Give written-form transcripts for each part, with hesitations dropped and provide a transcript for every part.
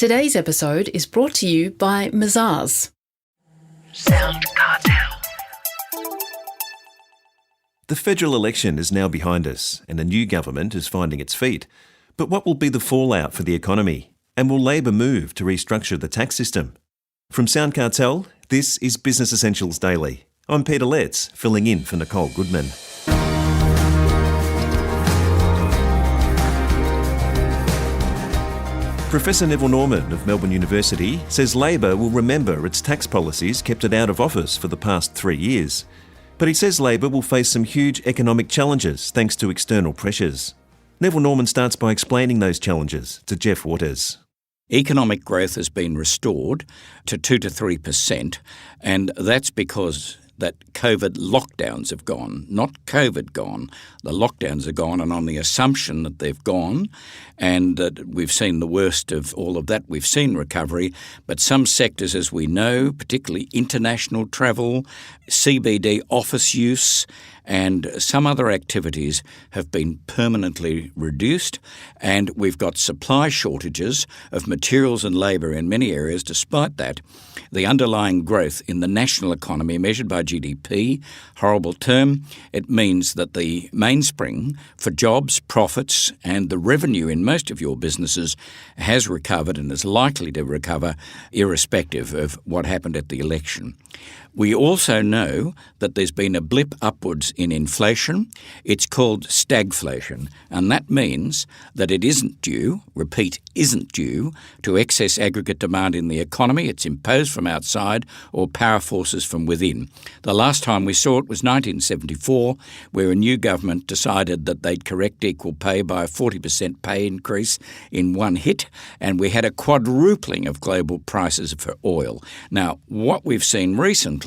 Today's episode is brought to you by Mazars. SoundCartel. The federal election is now behind us and a new government is finding its feet. But what will be the fallout for the economy? And will Labor move to restructure the tax system? From SoundCartel, this is Business Essentials Daily. I'm Peter Letts, filling in for Nicole Goodman. Professor Neville Norman of Melbourne University says Labor will remember its tax policies kept it out of office for the past 3 years. But he says Labor will face some huge economic challenges thanks to external pressures. Neville Norman starts by explaining those challenges to Jeff Waters. Economic growth has been restored to 2 to 3%, and that's because that COVID lockdowns have gone, not COVID gone. The lockdowns are gone, and on the assumption that they've gone and that we've seen the worst of all of that, we've seen recovery. But some sectors, as we know, particularly international travel, CBD office use, and some other activities have been permanently reduced, and we've got supply shortages of materials and labour in many areas. Despite that, the underlying growth in the national economy measured by GDP, horrible term, it means that the mainspring for jobs, profits and the revenue in most of your businesses has recovered and is likely to recover irrespective of what happened at the election. We also know that there's been a blip upwards in inflation. It's called stagflation, and that means that it isn't due, repeat, isn't due to excess aggregate demand in the economy. It's imposed from outside or power forces from within. The last time we saw it was 1974, where a new government decided that they'd correct equal pay by a 40% pay increase in one hit, and we had a quadrupling of global prices for oil. Now, what we've seen recently,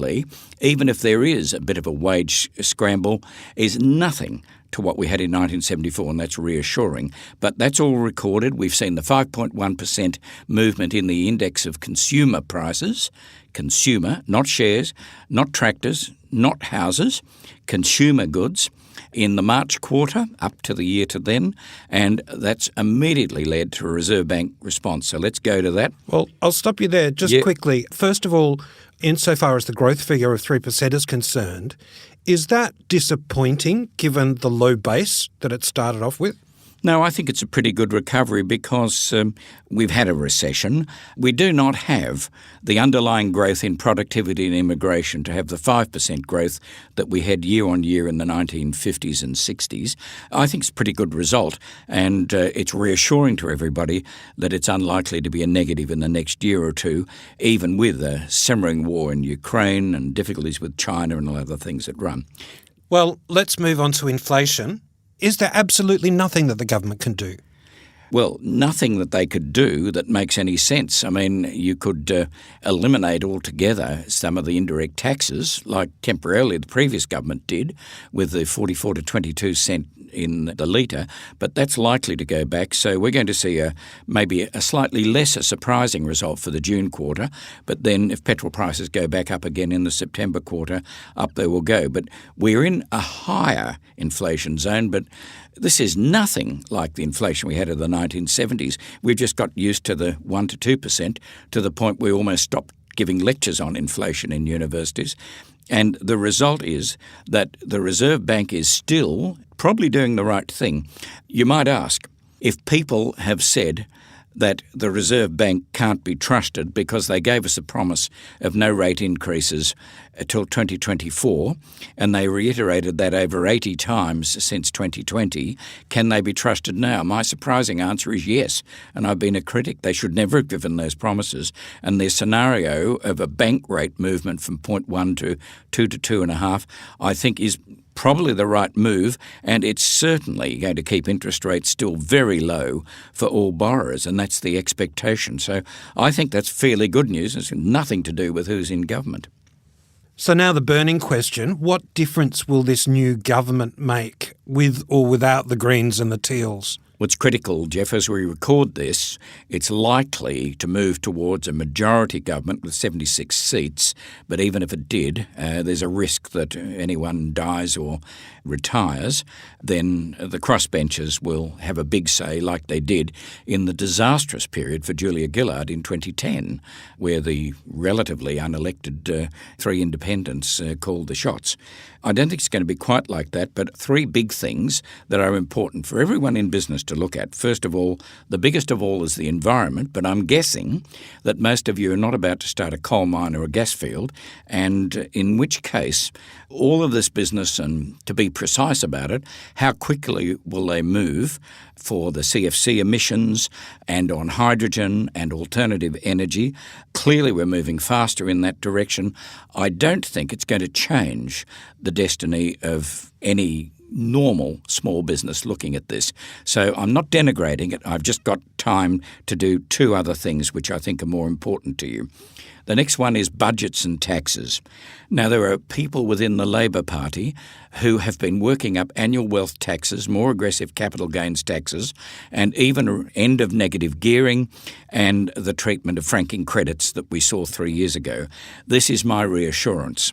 even if there is a bit of a wage scramble, is nothing to what we had in 1974, and that's reassuring. But that's all recorded. We've seen the 5.1% movement in the index of consumer prices, consumer, not shares, not tractors, not houses, consumer goods, in the March quarter up to the year to then, and that's immediately led to a Reserve Bank response. So let's go to that. Well, I'll stop you there just quickly. First of all, insofar as the growth figure of 3% is concerned, is that disappointing given the low base that it started off with? No, I think it's a pretty good recovery because we've had a recession. We do not have the underlying growth in productivity and immigration to have the 5% growth that we had year on year in the 1950s and 60s. I think it's a pretty good result, and it's reassuring to everybody that it's unlikely to be a negative in the next year or two, even with a simmering war in Ukraine and difficulties with China and all other things that run. Well, let's move on to inflation. Is there absolutely nothing that the government can do? Well, nothing that they could do that makes any sense. I mean, you could eliminate altogether some of the indirect taxes, like temporarily the previous government did with the 44 to 22 cent in the litre, but that's likely to go back. So we're going to see maybe a slightly lesser surprising result for the June quarter, but then if petrol prices go back up again in the September quarter, up they will go. But we're in a higher inflation zone, but this is nothing like the inflation we had in the 1970s. We've just got used to the 1 to 2% to the point we almost stopped giving lectures on inflation in universities. And the result is that the Reserve Bank is still probably doing the right thing. You might ask, if people have said that the Reserve Bank can't be trusted because they gave us a promise of no rate increases until 2024, and they reiterated that over 80 times since 2020, can they be trusted now? My surprising answer is yes, and I've been a critic. They should never have given those promises, and their scenario of a bank rate movement from 0.1 to 2 to 2.5, I think is probably the right move, and it's certainly going to keep interest rates still very low for all borrowers, and that's the expectation. So I think that's fairly good news. It's nothing to do with who's in government. So now the burning question, what difference will this new government make with or without the Greens and the Teals? What's critical, Jeff, as we record this, it's likely to move towards a majority government with 76 seats, but even if it did, there's a risk that anyone dies or retires, then the crossbenchers will have a big say like they did in the disastrous period for Julia Gillard in 2010, where the relatively unelected three independents called the shots. I don't think it's going to be quite like that, but three big things that are important for everyone in business to look at. First of all, the biggest of all is the environment, but I'm guessing that most of you are not about to start a coal mine or a gas field, and in which case all of this business, and to be precise about it, how quickly will they move for the CFC emissions and on hydrogen and alternative energy. Clearly we're moving faster in that direction. I don't think it's going to change the destiny of any normal small business looking at this. So I'm not denigrating it. I've just got time to do two other things which I think are more important to you. The next one is budgets and taxes. Now, there are people within the Labor Party who have been working up annual wealth taxes, more aggressive capital gains taxes, and even end of negative gearing and the treatment of franking credits that we saw 3 years ago. This is my reassurance.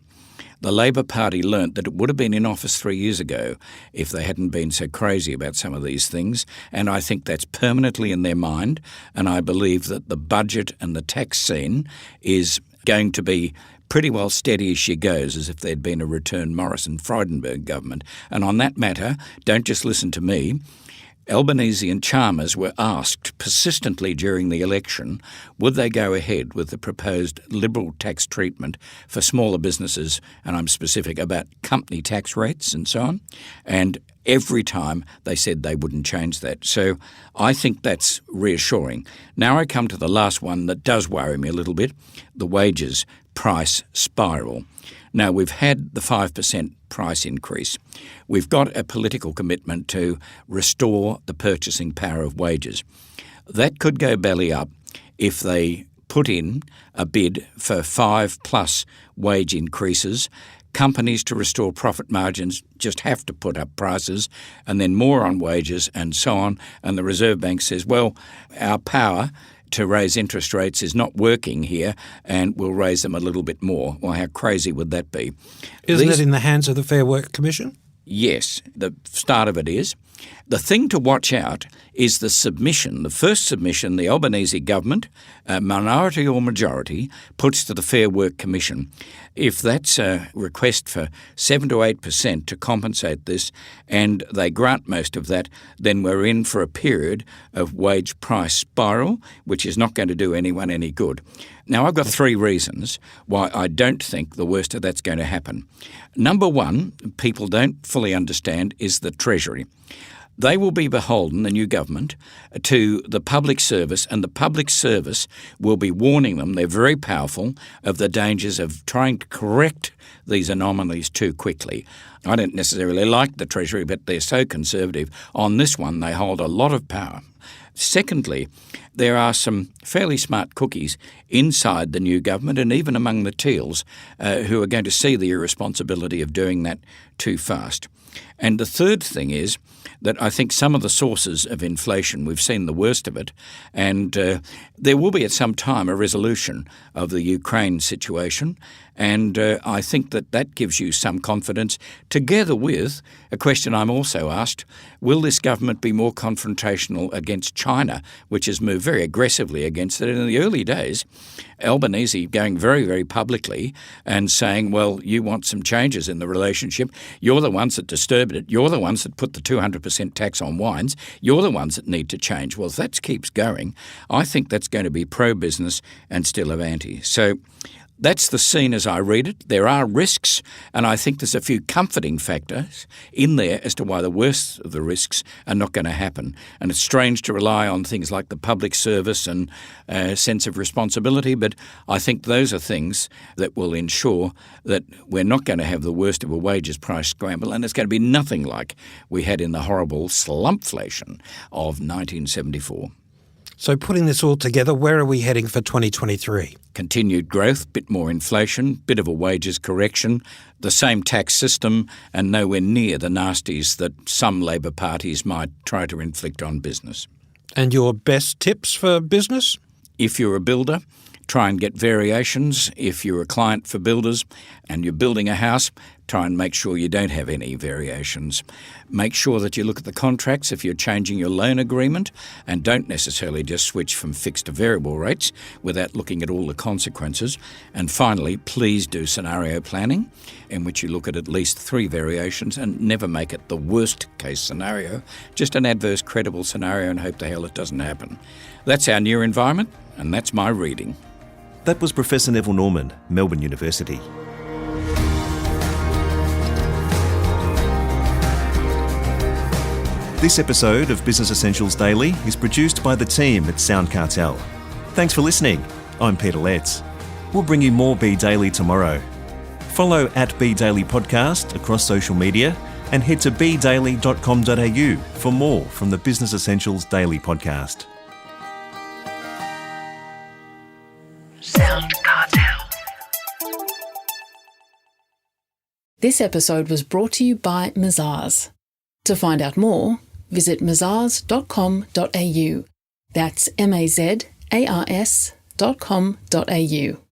The Labor Party learnt that it would have been in office 3 years ago if they hadn't been so crazy about some of these things, and I think that's permanently in their mind, and I believe that the budget and the tax scene is going to be pretty well steady as she goes, as if there'd been a return Morrison-Freudenberg government. And on that matter, don't just listen to me. Albanese and Chalmers were asked persistently during the election would they go ahead with the proposed liberal tax treatment for smaller businesses, and I'm specific about company tax rates and so on, and every time they said they wouldn't change that. So I think that's reassuring. Now I come to the last one that does worry me a little bit, the wages price spiral. Now, we've had the 5% price increase. We've got a political commitment to restore the purchasing power of wages. That could go belly up if they put in a bid for 5+ wage increases. Companies, to restore profit margins, just have to put up prices and then more on wages and so on. And the Reserve Bank says, well, our power to raise interest rates is not working here and we'll raise them a little bit more. Well, how crazy would that be? Isn't it in the hands of the Fair Work Commission? Yes, the start of it is. The thing to watch out is the submission. The first submission the Albanese government, minority or majority, puts to the Fair Work Commission. If that's a request for 7 to 8% to compensate this and they grant most of that, then we're in for a period of wage price spiral, which is not going to do anyone any good. Now, I've got 3 reasons why I don't think the worst of that's going to happen. Number one, people don't fully understand, is the Treasury. They will be beholden, the new government, to the public service, and the public service will be warning them, they're very powerful, of the dangers of trying to correct these anomalies too quickly. I don't necessarily like the Treasury, but they're so conservative. On this one, they hold a lot of power. Secondly, there are some fairly smart cookies inside the new government and even among the Teals who are going to see the irresponsibility of doing that too fast. And the third thing is that I think some of the sources of inflation, we've seen the worst of it, and there will be at some time a resolution of the Ukraine situation, and I think that gives you some confidence, together with a question I'm also asked, will this government be more confrontational against China, which has moved very aggressively against it? In the early days, Albanese going very, very publicly and saying, well, you want some changes in the relationship. You're the ones that disturbed it. You're the ones that put the 200% tax on wines. You're the ones that need to change. Well, if that keeps going, I think that's going to be pro-business and still of anti. So that's the scene as I read it. There are risks, and I think there's a few comforting factors in there as to why the worst of the risks are not going to happen. And it's strange to rely on things like the public service and sense of responsibility, but I think those are things that will ensure that we're not going to have the worst of a wages price scramble, and it's going to be nothing like we had in the horrible slumpflation of 1974. So putting this all together, where are we heading for 2023? Continued growth, bit more inflation, bit of a wages correction, the same tax system, and nowhere near the nasties that some Labor parties might try to inflict on business. And your best tips for business? If you're a builder, try and get variations. If you're a client for builders and you're building a house, try and make sure you don't have any variations. Make sure that you look at the contracts if you're changing your loan agreement, and don't necessarily just switch from fixed to variable rates without looking at all the consequences. And finally, please do scenario planning, in which you look at least 3 variations and never make it the worst case scenario, just an adverse credible scenario, and hope the hell it doesn't happen. That's our new environment, and that's my reading. That was Professor Neville Norman, Melbourne University. This episode of Business Essentials Daily is produced by the team at SoundCartel. Thanks for listening. I'm Peter Letts. We'll bring you more Be Daily tomorrow. Follow @Be Daily Podcast across social media and head to bedaily.com.au for more from the Business Essentials Daily Podcast. SoundCartel. This episode was brought to you by Mazars. To find out more, visit mazars.com.au. That's mazars.com.au.